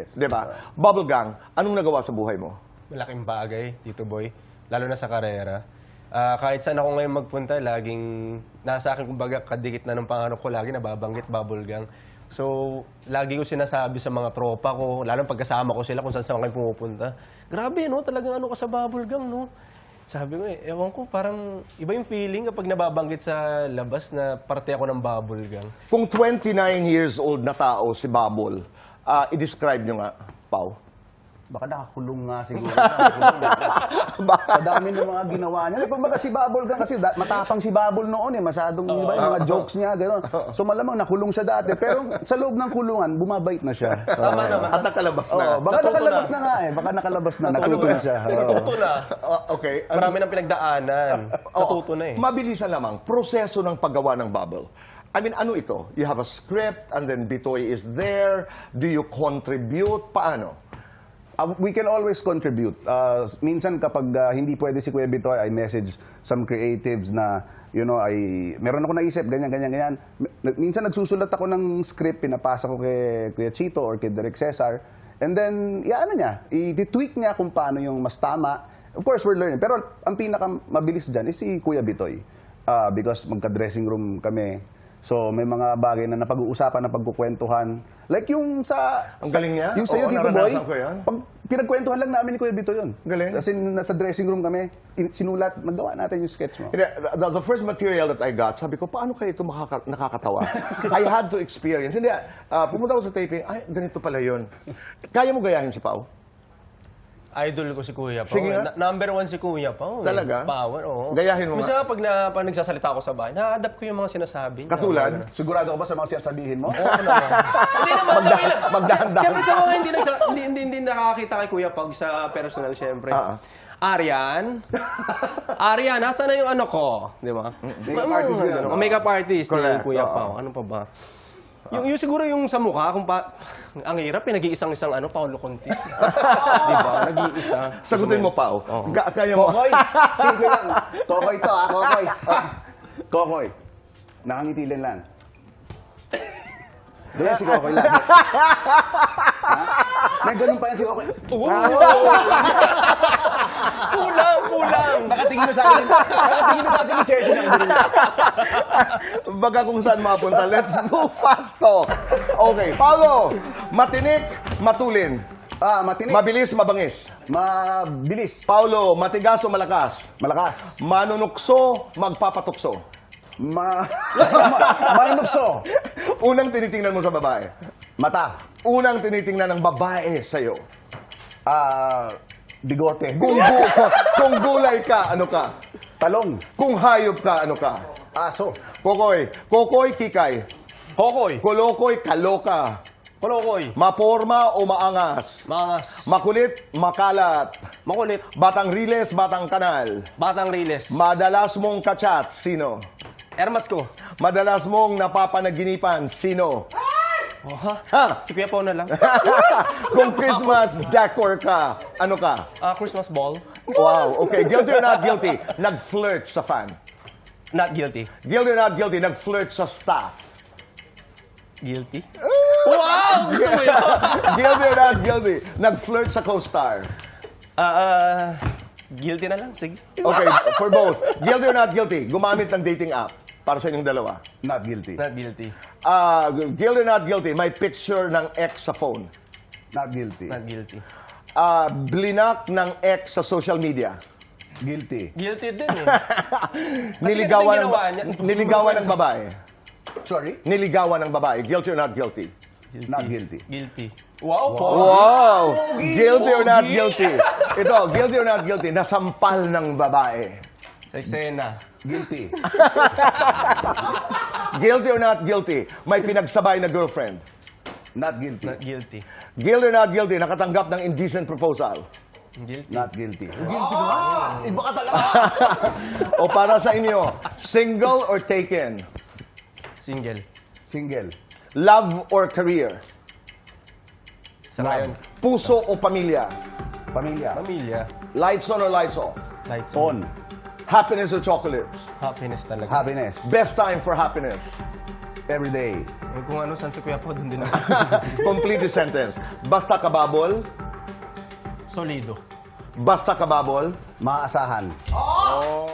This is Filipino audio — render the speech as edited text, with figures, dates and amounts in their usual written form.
Yes. Diba? Bubble gang, anong nagawa sa buhay mo? Malaking bagay, Tito Boy. Lalo na sa karera. Kahit saan ako ngayon magpunta, laging nasa akin, kumbaga, kadikit na ng pangarap ko, lagi nababanggit bubble gang. So, lagi ko sinasabi sa mga tropa ko, lalo pagkasama ko sila kung saan kayo pumupunta. Grabe, no? Talagang ano ka sa bubble gang, no? Sabi ko, ewan ko, parang iba yung feeling kapag nababanggit sa labas na parte ako ng bubble gang. Kung 29 years old na tao si Bubble, i-describe nyo nga, Pao. Baka nakakulong nga siguro. Sa dami ng mga ginawa niya. Kumbaga si Babol gang kasi matapang si Babol noon eh. Masyadong iba yung mga jokes niya. Gano'n. So malamang nakulong siya dati. Pero sa loob ng kulungan, bumabait na siya. Tama naman. At nakalabas na. Baka nakalabas na nga eh. Baka nakalabas na. Natuto na siya. Natuto na. Okay. Marami nang pinagdaanan. Natuto na eh. Mabilisan lamang, proseso ng paggawa ng Bubble. I mean, ano ito? You have a script and then Bitoy is there. Do you contribute? Paano? We can always contribute. Minsan kapag hindi pwede si Kuya Bitoy, I message some creatives na, you know, meron ako naisip, ganyan. Minsan nagsusulat ako ng script, pinapasa ko kay Kuya Chito or kay Direk Cesar. And then, i-tweak niya kung paano yung mas tama. Of course, we're learning. Pero ang pinakamabilis dyan is si Kuya Bitoy. Because magka-dressing room kami. So, may mga bagay na napag-uusapan, napagkukwentuhan. Like yung sa... Ang galing niya? Yung sa'yo, Oo, Tito Boy. naranasan ko yan. Pinagkwentuhan lang namin ni Kuya Bito yun. Galing. Kasi nasa dressing room kami, sinulat, nagawa natin yung sketch mo. Hindi, the first material that I got, sabi ko, paano kayo ito nakakatawa? I had to experience. Hindi, pumunta ako sa taping, ay, ganito pala yun. Kaya mo gayahin si Pao? Idol ko si Kuya Pao. Sige nga. Number 1 si Kuya Pao. Talaga? Power, oo. Gayahin mo Minsan pag nagsasalita ako sa bahay, na-adapt ko yung mga sinasabi niya. Katulad? Sigurado ka ba sa mga sinasabihin mo? Oo naman. Hindi naman. Magdahan-dahan. Siyempre sa mga hindi nakakakita kay Kuya Pao sa personal, siyempre. Arian, nasa na yung ano ko? Di ba? Makeup artist yun. Makeup artist ni Correct. Kuya Pao. Ano pa ba? Yung siguro yung sa mukha, ang hirap, pinag-iisang Paulo Contis. Di ba? Nag-iisa. Sagutin mo, Pao. Kaya mo. Kokoy! Simple lang. Kokoy to, Kokoy. Kokoy. Nakangiti lang. Ganyan si Kokoy lagi. May ganun pa yan si Kokoy. Kulang! Nakatingin na sa akin. Nakatingin na sa akin si Ceci ng ganun. Baga kung saan mapunta. Let's do fast talk. Okay, Paolo, matinik, matulin. Matinik. Mabilis, mabangis. Mabilis. Paulo, matigas o malakas? Malakas. Manunukso, magpapatukso. Manunukso. Unang tinitingnan mo sa babae. Mata. Unang tinitingnan ng babae sa'yo. Bigote. Kung gulay ka, ano ka? Talong. Kung hayop ka, ano ka? Aso. Kokoy. Kokoy, kikay. Hokoy. Kolokoy, kaloka. Kolokoy. Maporma o maangas. Maangas. Makulit, makalat. Makulit. Batang riles, batang kanal. Batang Riles. Madalas mong kachat, sino? Ermats ko. Madalas mong napapanaginipan, sino? Ha? Si Kuya Pao na lang. Kung Christmas decor ka, ano ka? Christmas ball. Wow, okay. Guilty or not guilty? Nag-flirt sa fan. Not guilty. Guilty or not guilty? Nag-flirt sa staff. Guilty? Wow! Gusto mo yun? Guilty or not guilty? Nag-flirt sa co-star. Guilty na lang. Sige. Okay, for both. Guilty or not guilty? Gumamit ng dating app para sa inyong dalawa. Not guilty. Not guilty. Guilty or not guilty? May picture ng ex sa phone. Not guilty. Not guilty. Blinak ng ex sa social media. Guilty. Guilty din eh. Niligawan ginawa niya. niligawan ng babae. Sorry? Niligawan ng babae. Guilty or not guilty? Not guilty. Guilty. Wow! Wow! Guilty or not guilty? Ito, guilty or not guilty? Nasampal ng babae. Sa eksena. Guilty. Guilty or not guilty? May pinagsabay na girlfriend. Not guilty. Not guilty. Guilty or not guilty? Nakatanggap ng indecent proposal. Guilty. Not guilty. Iba ka talaga. O para sa inyo, single or taken? Single. Single. Love or career? Sa ngayon. Puso o pamilya? Pamilya. Pamilya. Lights on or lights off? Lights On. Happiness or chocolates? Happiness talaga. Happiness. Best time for happiness? Every day. Eh, kung ano, saan si Kuya Po, doon din ako. Complete the sentence. Basta kababol, Solido. basta kababol, Maaasahan. oh,